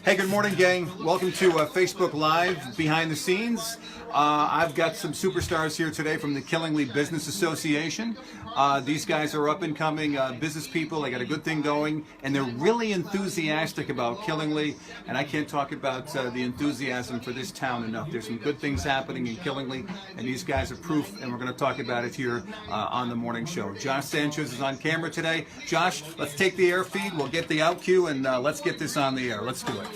Hey, good morning, gang. Welcome to Facebook Live Behind the Scenes. I've got some superstars here today from the Killingly Business Association. These guys are up and coming business people. They got a good thing going, and they're really enthusiastic about Killingly. And I can't talk about the enthusiasm for this town enough. There's some good things happening in Killingly, and these guys are proof, and we're going to talk about it here on the morning show. Josh Sanchez is on camera today. Josh, let's take the air feed. We'll get the out cue, and let's get this on the air. Let's do it.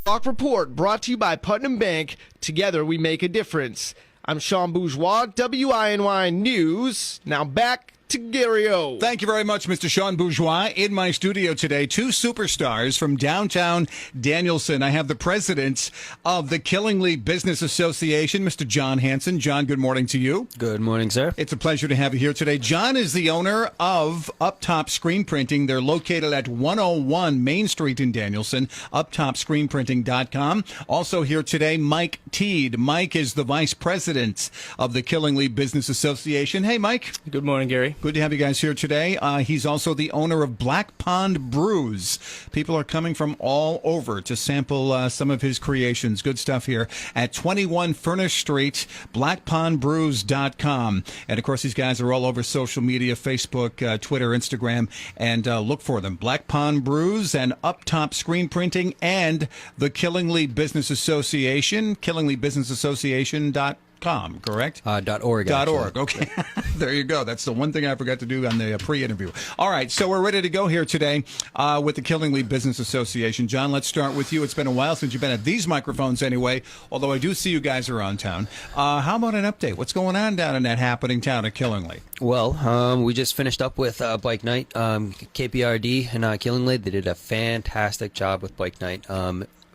Rock Report brought to you by Putnam Bank. Together we make a difference. I'm Sean Bourgeois, WINY News. Now back to Gary O. Thank you very much, Mr. Sean Bourgeois. In my studio today, two superstars from downtown Danielson. I have the president of the Killingly Business Association, Mr. John Hanson. John, good morning to you. Good morning, sir. It's a pleasure to have you here today. John is the owner of Uptop Screen Printing. They're located at 101 Main Street in Danielson, uptopscreenprinting.com. Also here today, Mike Teed. Mike is the vice president of the Killingly Business Association. Hey, Mike. Good morning, Gary. Good to have you guys here today. He's also the owner of Black Pond Brews. People are coming from all over to sample some of his creations. Good stuff here at 21 Furnace Street, blackpondbrews.com. And, of course, these guys are all over social media, Facebook, Twitter, Instagram, and look for them. Black Pond Brews and Uptop Screen Printing and the Killingly Business Association, killinglybusinessassociation.com. Correct? .org. .org. Okay. There you go. That's the one thing I forgot to do on the pre-interview. All right. So we're ready to go here today with the Killingly Business Association. John, let's start with you. It's been a while since you've been at these microphones anyway, although I do see you guys around town. How about an update? What's going on down in that happening town of Killingly? Well, we just finished up with Bike Night. KPRD and Killingly, they did a fantastic job with Bike Night.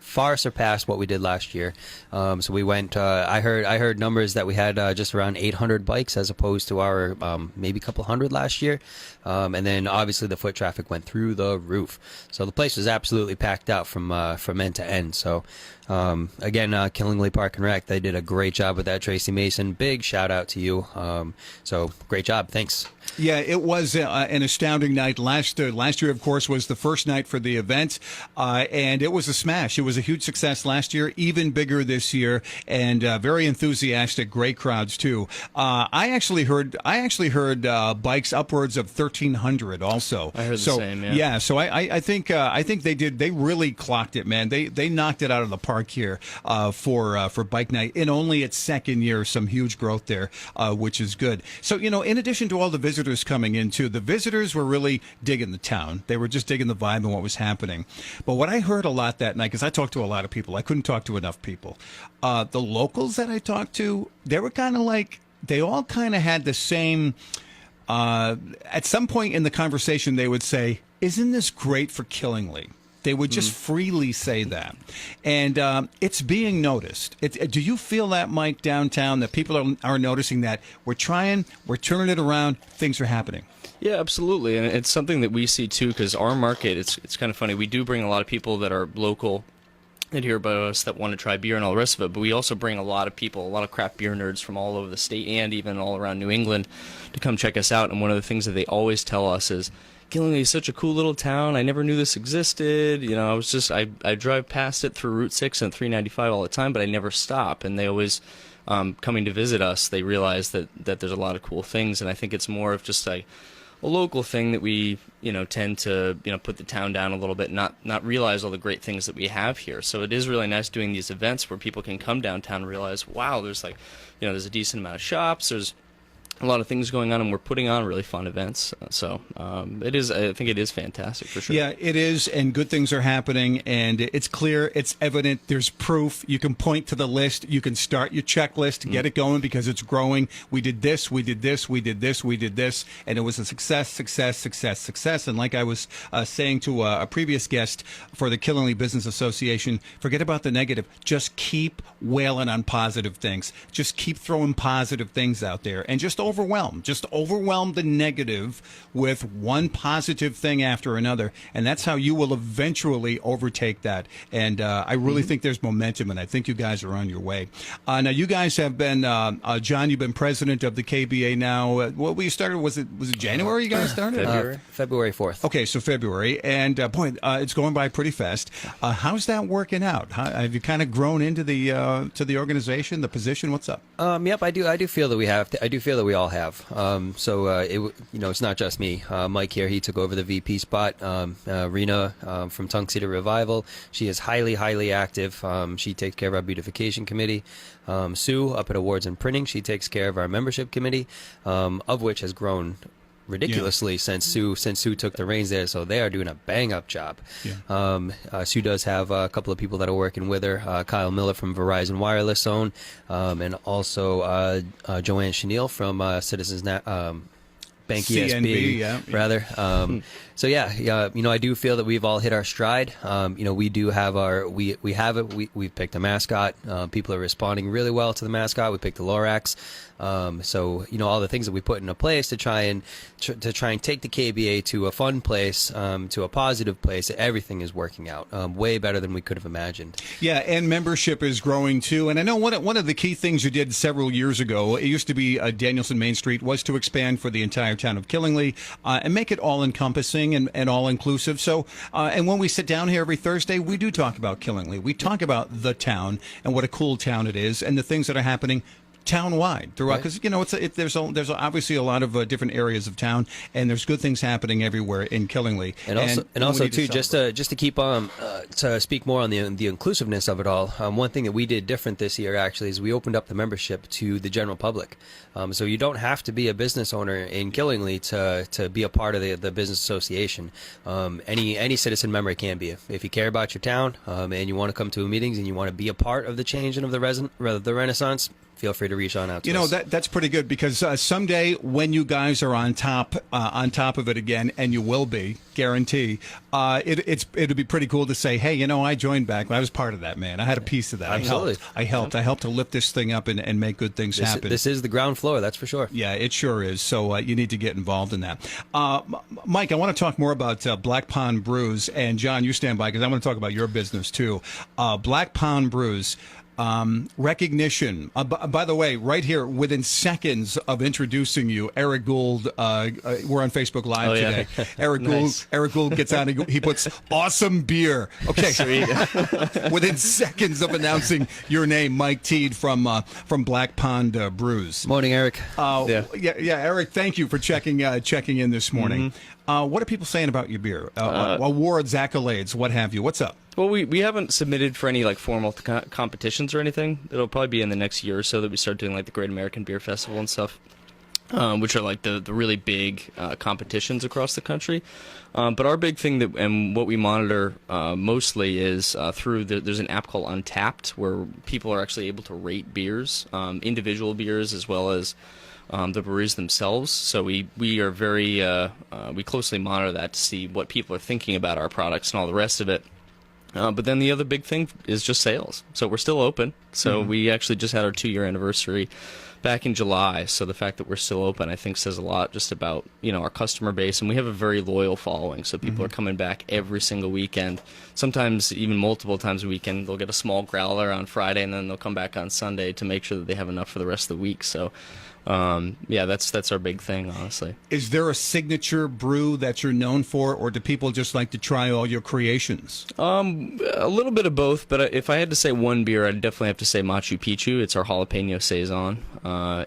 Far surpassed what we did last year. So we went. I heard numbers that we had just around 800 bikes as opposed to our maybe a couple hundred last year. And then obviously the foot traffic went through the roof. So the place was absolutely packed out from end to end. So again, Killingly Park and Rec, they did a great job with that. Tracy Mason, big shout out to you. So great job. Thanks. Yeah, it was an astounding night. Last year, of course, was the first night for the event, and it was a smash. It was a huge success last year, even bigger this year, and very enthusiastic, great crowds too. I actually heard bikes upwards of 1,300 also. I heard the same. Yeah. So I think they really clocked it, man. They knocked it out of the park here for Bike Night in only its second year. Some huge growth there, which is good. So in addition to all the visitors coming in too, the visitors were really digging the town. They were just digging the vibe and what was happening. But what I heard a lot that night, because I talked to a lot of people, I couldn't talk to enough people. The locals that I talked to, they were kind of like, they all kind of had the same. At some point in the conversation, they would say, "Isn't this great for Killingly?" They would just freely say that. And it's being noticed. Do you feel that, Mike, downtown, that people are noticing that we're turning it around, things are happening? Yeah, absolutely. And it's something that we see, too, because our market, it's kind of funny. We do bring a lot of people that are local that hear about us that want to try beer and all the rest of it, but we also bring a lot of people, a lot of craft beer nerds from all over the state and even all around New England to come check us out. And one of the things that they always tell us is, Killingly is such a cool little town. I never knew this existed. I drive past it through Route 6 and 395 all the time, but I never stop. And they always, coming to visit us, they realize that there's a lot of cool things. And I think it's more of just a local thing that we, tend to, put the town down a little bit, not realize all the great things that we have here. So it is really nice doing these events where people can come downtown and realize, wow, there's there's a decent amount of shops. There's a lot of things going on, and we're putting on really fun events. So I think it is fantastic for sure. Yeah, it is, and good things are happening, and it's clear, it's evident, there's proof. You can point to the list, you can start your checklist, get it going because it's growing. We did this, we did this, we did this, we did this, and it was a success. And like I was saying to a previous guest for the Killingly Business Association, forget about the negative. Just keep wailing on positive things. Just keep throwing positive things out there, and just overwhelm. Just overwhelm the negative with one positive thing after another, and that's how you will eventually overtake that. And I really think there's momentum, and I think you guys are on your way. Now, you guys have been, John, you've been president of the KBA now. What we started, was it January you guys started? February 4th. Okay, so February, and boy, it's going by pretty fast. How's that working out? Have you kind of grown into the to the organization, the position? What's up? Yep, I do feel that we have. I do feel that we all have. It's not just me. Mike here, he took over the VP spot. Rena from Tongue Cedar Revival, she is highly active. She takes care of our beautification committee. Sue up at Awards and Printing, she takes care of our membership committee, of which has grown ridiculously since Sue took the reins there, so they are doing a bang up job. Sue does have a couple of people that are working with her, Kyle Miller from Verizon Wireless Zone, and also Joanne Chenille from Citizens Bank CNB, ESB, rather. So I do feel that we've all hit our stride. We do have we've picked a mascot. People are responding really well to the mascot. We picked the Lorax. All the things that we put into place to try and take the KBA to a fun place, to a positive place. Everything is working out way better than we could have imagined. Yeah, and membership is growing too. And I know one of the key things you did several years ago, it used to be Danielson Main Street, was to expand for the entire town of Killingley and make it all encompassing and all inclusive. So, and when we sit down here every Thursday, we do talk about Killingley. We talk about the town and what a cool town it is, and the things that are happening town-wide throughout, because there's obviously a lot of different areas of town, and there's good things happening everywhere in Killingley. And also too, just to keep to speak more on the inclusiveness of it all. One thing that we did different this year actually is we opened up the membership to the general public. So you don't have to be a business owner in Killingley to be a part of the business association. Any citizen member can be. If you care about your town and you want to come to meetings and you want to be a part of the change and of the Renaissance, feel free to reach on out to us. That's pretty good, because someday when you guys are on top of it again, and you will be, guarantee, it'll be pretty cool to say, hey, I joined back. I was part of that, man. I had a piece of that. Absolutely. I helped to lift this thing up and make good things happen. This is the ground floor, that's for sure. Yeah, it sure is. So you need to get involved in that. Mike, I want to talk more about Black Pond Brews, and John, you stand by, because I want to talk about your business too. Black Pond Brews. Recognition. By the way, right here, within seconds of introducing you, Eric Gould, we're on Facebook Live today. Eric Gould gets on and he puts awesome beer. Okay. Within seconds of announcing your name, Mike Teed from Black Pond Brews. Morning, Eric. Eric, thank you for checking in this morning. What are people saying about your beer? Awards, accolades, what have you? What's up? Well, we haven't submitted for any formal competitions or anything. It'll probably be in the next year or so that we start doing the Great American Beer Festival and stuff, which are the really big competitions across the country. But our big thing and what we monitor mostly is there's an app called Untapped, where people are actually able to rate beers, individual beers as well as the breweries themselves. So we are very we closely monitor that to see what people are thinking about our products and all the rest of it. But then the other big thing is just sales. So we're still open. So we actually just had our 2-year anniversary back in July. So the fact that we're still open, I think, says a lot just about our customer base, and we have a very loyal following. So people are coming back every single weekend. Sometimes even multiple times a weekend. They'll get a small growler on Friday, and then they'll come back on Sunday to make sure that they have enough for the rest of the week. So that's our big thing, honestly. Is there a signature brew that you're known for, or do people just like to try all your creations? A little bit of both, but if I had to say one beer, I'd definitely have to say Machu Picchu. It's our jalapeno saison.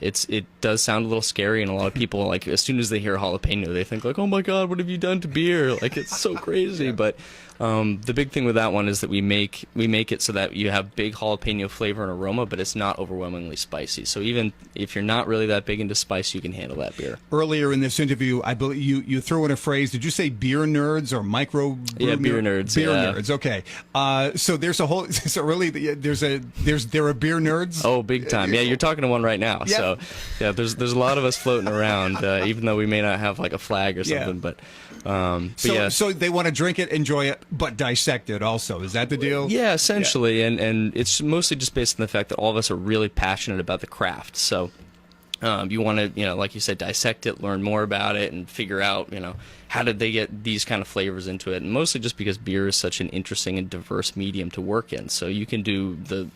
It does sound a little scary, and a lot of people, as soon as they hear jalapeno, they think oh my God, what have you done to beer? It's so crazy. But the big thing with that one is that we make it so that you have big jalapeno flavor and aroma, but it's not overwhelmingly spicy. So even if you're not really that big into spice, you can handle that beer. Earlier in this interview, I believe you threw in a phrase. Did you say beer nerds or micro? Yeah, beer nerds. Beer nerds. Okay. So there's a whole. So really, there are beer nerds. Oh, big time. Yeah, you're talking to one right now. Yeah. So yeah, there's a lot of us floating around, even though we may not have a flag or something, but. So they want to drink it, enjoy it, but dissect it also. Is that the deal? Yeah, essentially, and it's mostly just based on the fact that all of us are really passionate about the craft. So You want to, like you said, dissect it, learn more about it, and figure out, how did they get these kind of flavors into it? And mostly just because beer is such an interesting and diverse medium to work in. So you can do the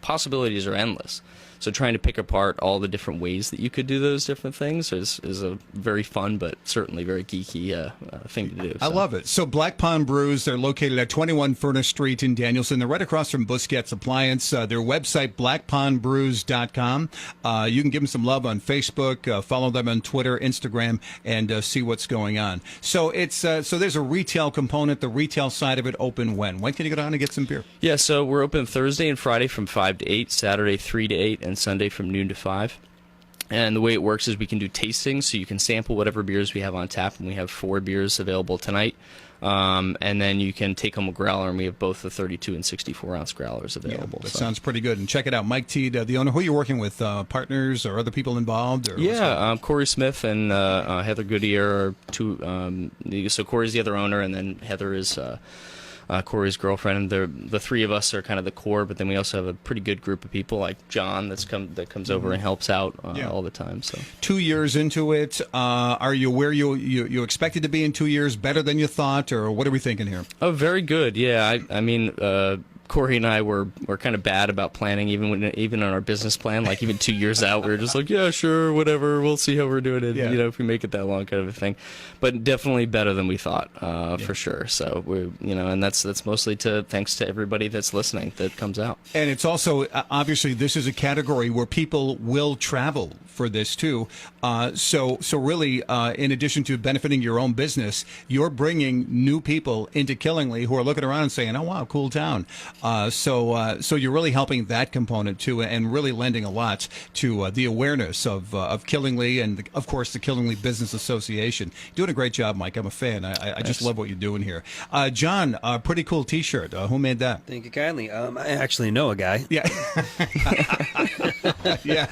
possibilities are endless. So trying to pick apart all the different ways that you could do those different things is a very fun but certainly very geeky thing to do. I love it. So Black Pond Brews, they're located at 21 Furnace Street in Danielson. They're right across from Busquets Appliance. Their website, blackpondbrews.com. You can give them some love on Facebook, follow them on Twitter, Instagram, and see what's going on. So it's so there's a retail component. The retail side of it open when? When can you go down and get some beer? Yeah, so we're open Thursday and Friday from 5 to 8, Saturday 3 to 8, and Sunday from noon to 5. And the way it works is we can do tastings, so you can sample whatever beers we have on tap, and we have 4 beers available tonight. And then you can take home a growler, and we have both the 32 and 64-ounce growlers available. Yeah, that sounds pretty good. And check it out. Mike Teed, the owner. Who are you working with? Partners or other people involved? Or Corey Smith and Heather Goodyear are two. So Corey's the other owner, and then Heather is Corey's girlfriend. The three of us are kind of the core, but then we also have a pretty good group of people like John that comes over and helps out all the time. So 2 years into it, are you where you expected to be in 2 years? Better than you thought, or what are we thinking here? Oh, very good. Yeah, I mean. Corey and I were kind of bad about planning, even on our business plan. Like even 2 years out, we were just like, yeah, sure, whatever. We'll see how we're doing it. Yeah. If we make it that long, kind of a thing. But definitely better than we thought, for sure. So and that's mostly thanks to everybody that's listening that comes out. And it's also obviously this is a category where people will travel for this too. So really, in addition to benefiting your own business, you're bringing new people into Killingly who are looking around and saying, "Oh wow, cool town." So you're really helping that component too, and really lending a lot to the awareness of Killingly and of course the Killingly Business Association. You're doing a great job, Mike. I'm a fan. I just love what you're doing here. John, a pretty cool T-shirt. Who made that? Thank you kindly. I actually know a guy. Yeah, yeah.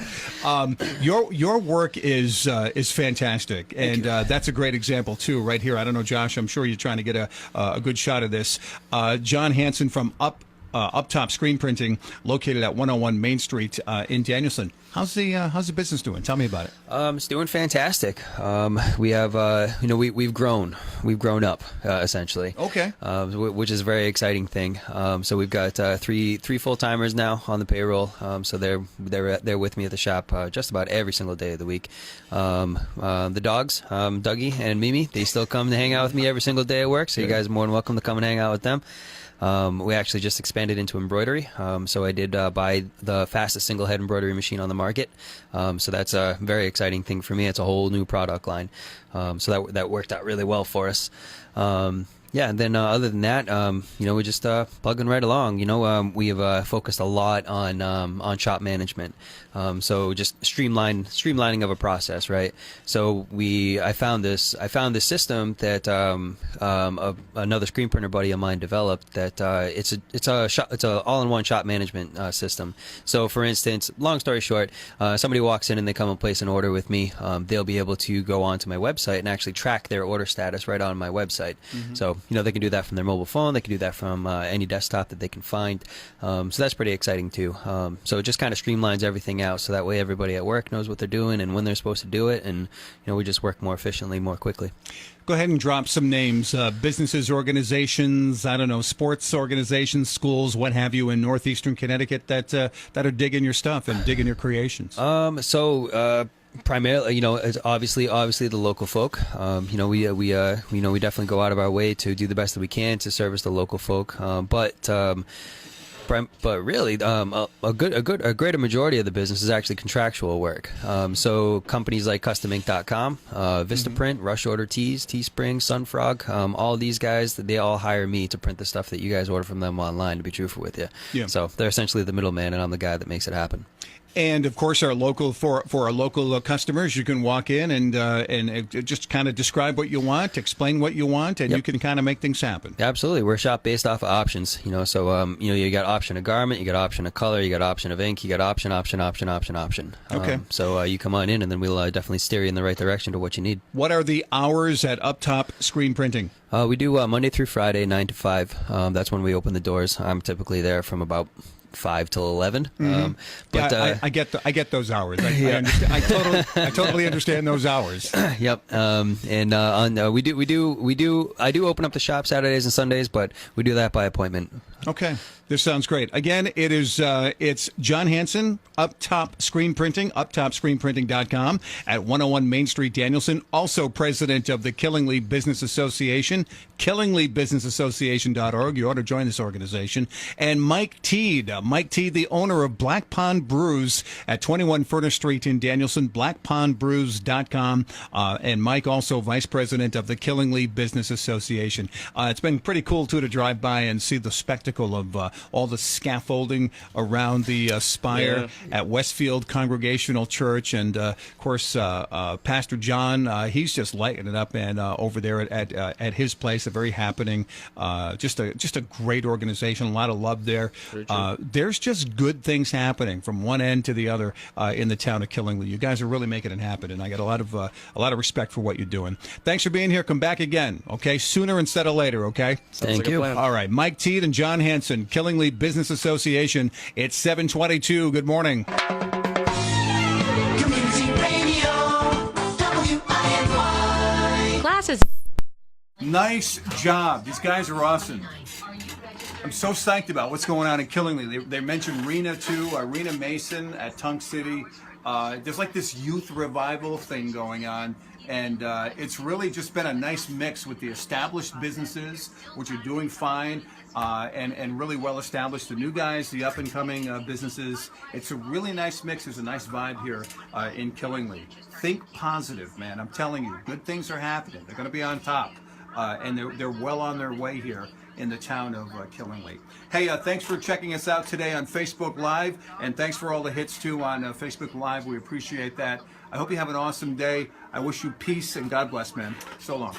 Your work is fantastic, and that's a great example too, right here. I don't know, Josh. I'm sure you're trying to get a good shot of this. John Hansen from Up Top Screen Printing, located at 101 Main Street in Danielson. How's the business doing? Tell me about it. It's doing fantastic. We have we've grown up essentially. Okay. Which is a very exciting thing. So we've got three full timers now on the payroll. So they're with me at the shop just about every single day of the week. The dogs, Dougie and Mimi, they still come to hang out with me every single day at work. So you guys are more than welcome to come and hang out with them. We actually just expanded into embroidery. So I did buy the fastest single head embroidery machine on the market. So that's a very exciting thing for me. It's a whole new product line. So that worked out really well for us. Yeah, and then other than that, we're just plugging right along. We have focused a lot on shop management. So just streamlining of a process, right? So I found this system that another screen printer buddy of mine developed. That it's a all-in-one shop management system. So for instance, long story short, somebody walks in and they come and place an order with me. They'll be able to go onto my website and actually track their order status right on my website. Mm-hmm. So they can do that from their mobile phone. They can do that from any desktop that they can find. So that's pretty exciting too. So it just kind of streamlines everything out, so that way everybody at work knows what they're doing and when they're supposed to do it, and we just work more efficiently, more quickly. Go ahead and drop some names, businesses, organizations, I don't know, sports organizations, schools, what have you, in northeastern Connecticut that are digging your stuff and digging your creations. Primarily, it's obviously the local folk. We definitely go out of our way to do the best that we can to service the local folk. But really, a greater majority of the business is actually contractual work. So companies like CustomInk.com, Vistaprint, Rush Order Tees, Teespring, Sunfrog, all these guys, they all hire me to print the stuff that you guys order from them online, to be truthful with you. Yeah. So they're essentially the middleman, and I'm the guy that makes it happen. And of course, for our local customers, you can walk in and just kind of describe what you want, explain what you want, and you can kind of make things happen. Absolutely, we're a shop based off of options. So you got option of garment, you got option of color, you got option of ink, you got option. Okay. So you come on in, and then we'll definitely steer you in the right direction to what you need. What are the hours at Up Top Screen Printing? We do Monday through Friday, 9 to 5. That's when we open the doors. I'm typically there from about 5 till 11. But I get those hours. I totally understand those hours. Yep. We do. I do open up the shop Saturdays and Sundays, but we do that by appointment. Okay, this sounds great. Again, it's John Hansen, Up Top Screen Printing, uptopscreenprinting.com at 101 Main Street, Danielson. Also president of the Killingly Business Association, killinglybusinessassociation.org. You ought to join this organization. And Mike Teed, the owner of Black Pond Brews at 21 Furnace Street in Danielson, blackpondbrews.com. And Mike also vice president of the Killingly Business Association. It's been pretty cool, too, to drive by and see the spectacle of all the scaffolding around the spire at Westfield Congregational Church, and of course Pastor John, he's just lighting it up, and over there at his place, a very happening, just a great organization, a lot of love there. There's just good things happening from one end to the other in the town of Killingly. You guys are really making it happen, and I got a lot of respect for what you're doing. Thanks for being here. Come back again, okay? Sooner instead of later, okay? Thank you. All right, Mike Teed and John Hansen, Killingly Business Association. It's 7:22. Good morning. Community Radio, WINY. Glasses. Nice job. These guys are awesome. I'm so psyched about what's going on in Killingly. They mentioned Rena, too. Rena Mason at Tunk City. There's like this youth revival thing going on. And it's really just been a nice mix with the established businesses, which are doing fine, and really well established. The new guys, the up and coming businesses. It's a really nice mix. There's a nice vibe here in Killingly. Think positive, man. I'm telling you, good things are happening. They're going to be on top, and they're well on their way here in the town of Killingly. Hey, thanks for checking us out today on Facebook Live, and thanks for all the hits too on Facebook Live. We appreciate that. I hope you have an awesome day. I wish you peace and God bless, man. So long.